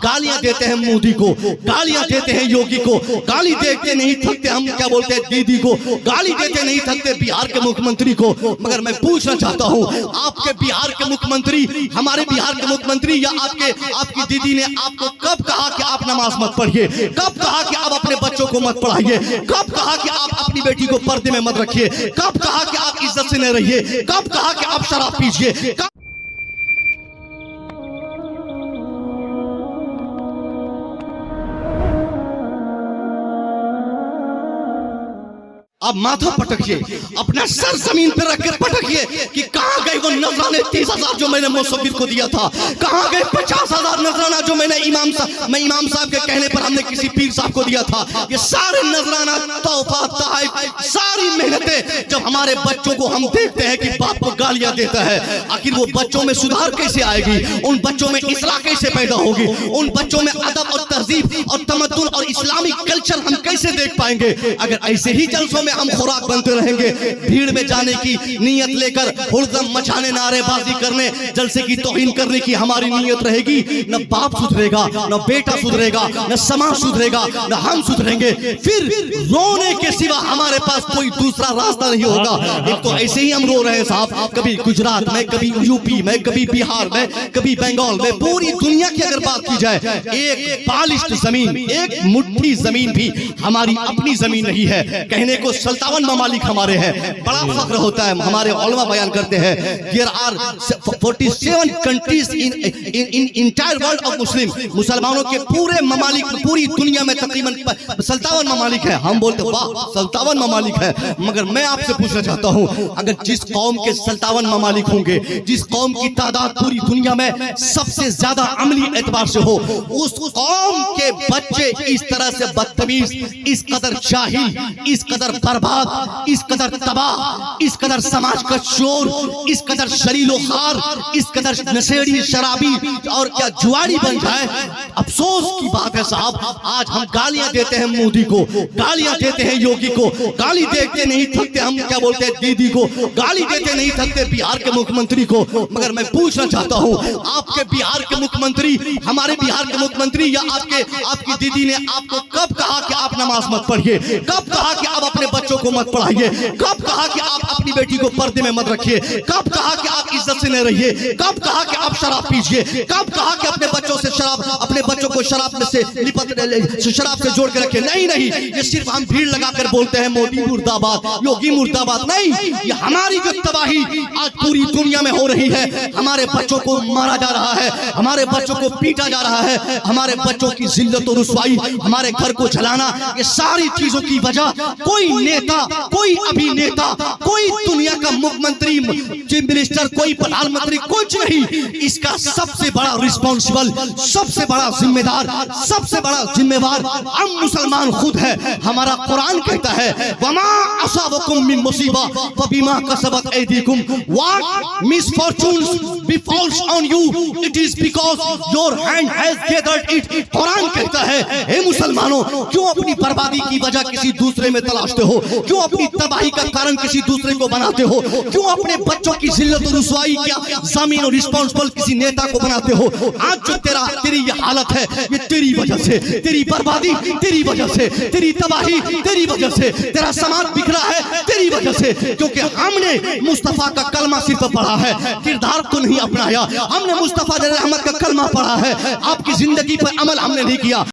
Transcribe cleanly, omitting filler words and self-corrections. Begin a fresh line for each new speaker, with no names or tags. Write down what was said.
गालियां देते हैं मोदी को, गालियां देते हैं योगी को, गाली देते नहीं थकते हम क्या बोलते हैं दीदी को, गाली देते नहीं थकते बिहार के मुख्यमंत्री को। मगर मैं पूछना चाहता हूं, आपके बिहार के मुख्यमंत्री, हमारे बिहार के मुख्यमंत्री या आपकी दीदी ने आपको कब कहा कि आप नमाज मत पढ़िए? कब कहा कि आप अपने बच्चों को मत पढ़ाइए? कब कहा कि आप अपनी बेटी को पर्दे में मत रखिए? कब कहा कि आप इज्जत से न रहिए? कब कहा कि आप शराब पीजिए? आप माथा पटकिए, अपना सर जमीन पर रख कर पटकिए कि कहां गए वो नजराने 30,000 जो मैंने मुसव्विर को दिया था? कहां गए 50,000 नजराना जो मैंने इमाम साहब के कहने पर हमने किसी पीर साहब को दिया था? ये सारे नजराना, तोहफा, तोहफा, सारी मेहनतें जब हमारे बच्चों को हम देखते हैं कि बाप को गालियां देता है, आखिर वो बच्चों में सुधार कैसे आएगी? उन बच्चों में इस्लाह कैसे पैदा होगी? उन बच्चों में अदब और तहजीब और तमद्दुन और इस्लामिक कल्चर हम कैसे देख पाएंगे? अगर ऐसे ही जलसों में हम खुराक बनते रहेंगे, भीड़ में जाने की नीयत लेकर हुड़दम मचाने, नारेबाजी करने, जलसे की तौहीन करने की हमारी नीयत रहेगी, न बाप सुधरेगा, न बेटा सुधरेगा, न समाज सुधरेगा, न हम सुधरेंगे। फिर रोने के सिवा हमारे पास कोई दूसरा रास्ता नहीं होगा। एक तो ऐसे ही हम रो रहे हैं साहब, कभी गुजरात में, कभी यूपी में, कभी बिहार में, कभी बंगाल में, पूरी दुनिया की अगर बात की जाए, एक पालिश्ड जमीन, एक मुट्ठी जमीन भी हमारी अपनी जमीन नहीं है। कहने को 57 ममालिक हमारे हैं, बड़ा फख्र होता है। हमारे उलमा बयान करते हैं there are 47 countries in entire world of Muslim, मुसलमानों के पूरे ममालिक, पूरी दुनिया में तकरीबन 57 ममालिक है। हम बोलते वाह 57 ममालिक है, मगर मैं आपसे पूछना चाहता हूं, अगर जिस कौम के 57 ममालिक होंगे, जिस कौम की तादाद पूरी दुनिया में सबसे ज्यादा अमली एतबार से हो, उस कौम के बच्चे इस तरह से बदतमीज, इस कदर जाहिल, इस कदर बर्बाद, इस कदर तबाह, इस कदर समाज का चोर, इस कदर शरीलो खार, इस कदर नशेड़ी, शराबी और क्या जुआरी बन जाए, अफसोस की बात है साहब। आज हम गालियां देते हैं मोदी को, गालियां देते हैं योगी को, गाली देते नहीं थकते हम क्या बोलते हैं दीदी को, गाली देते नहीं थकते बिहार के मुख्यमंत्री को। मगर मैं पूछना चाहता हूं, आपके बिहार के मुख्यमंत्री, हमारे बिहार के मुख्यमंत्री या आपकी दीदी ने आपको कब कहा कि आप नमाज मत पढ़िए? कब कहा कि आप अपने बच्चों को मत पढ़ाइए? कब कहा कि आप अपनी बेटी को पर्दे में मत रखिए? कब कहा कि आप इज्जत से न रहिए? कब कहा कि आप शराब पीजिए? कब कहा कि अपने बच्चों को शराब में से शराब से जोड़ के रखे? नहीं, ये सिर्फ हम भीड़ लगाकर बोलते हैं मोदी मुर्दाबाद, योगी मुर्दाबाद। नहीं, ये हमारी जो तबाही आज पूरी दुनिया में हो रही है, हमारे बच्चों को मारा जा रहा है, हमारे बच्चों को पीटा जा रहा है, हमारे बच्चों की जिल्लत और रुसवाई, हमारे घर को जलाना, ये सारी चीजों की वजह कोई नेता, कोई अभिनेता, कोई दुनिया का मुख्यमंत्री, चीफ मिनिस्टर, कोई प्रधानमंत्री, कुछ नहीं। इसका सबसे बड़ा रिस्पॉन्सिबल, सबसे बड़ा जिम्मेदार, सबसे बड़ा जिम्मेवार हम मुसलमान खुद है। हमारा कुरान कहता है वमा असाबकुम मिन मुसीबा फबिमा कसबत ऐदीकुम, what misfortunes befalls on you it is because your hand has gathered it. Quran कहता है हे मुसलमानों, क्यों अपनी बर्बादी की वजह किसी दूसरे में तलाशते हो? क्यों अपनी तबाही का कारण किसी दूसरे को बनाते हो? क्यों अपने बच्चों की जिल्लत और रुसवाई क्या जमीन और रिस्पॉन्सिबल किसी नेता को बनाते हो? आज जो तेरी ये हालत है, ये तेरी वजह से, तेरी बर्बादी तेरी वजह से, तेरी तबाही तेरी वजह से, तेरा समाज बिखरा है तेरी वजह से, क्योंकि हमने मुस्तफा का कलमा सिर्फ पढ़ा है, किरदार को नहीं अपनाया। हमने मुस्तफा रहमत का कलमा पढ़ा है, आपकी जिंदगी पर अमल हमने नहीं किया।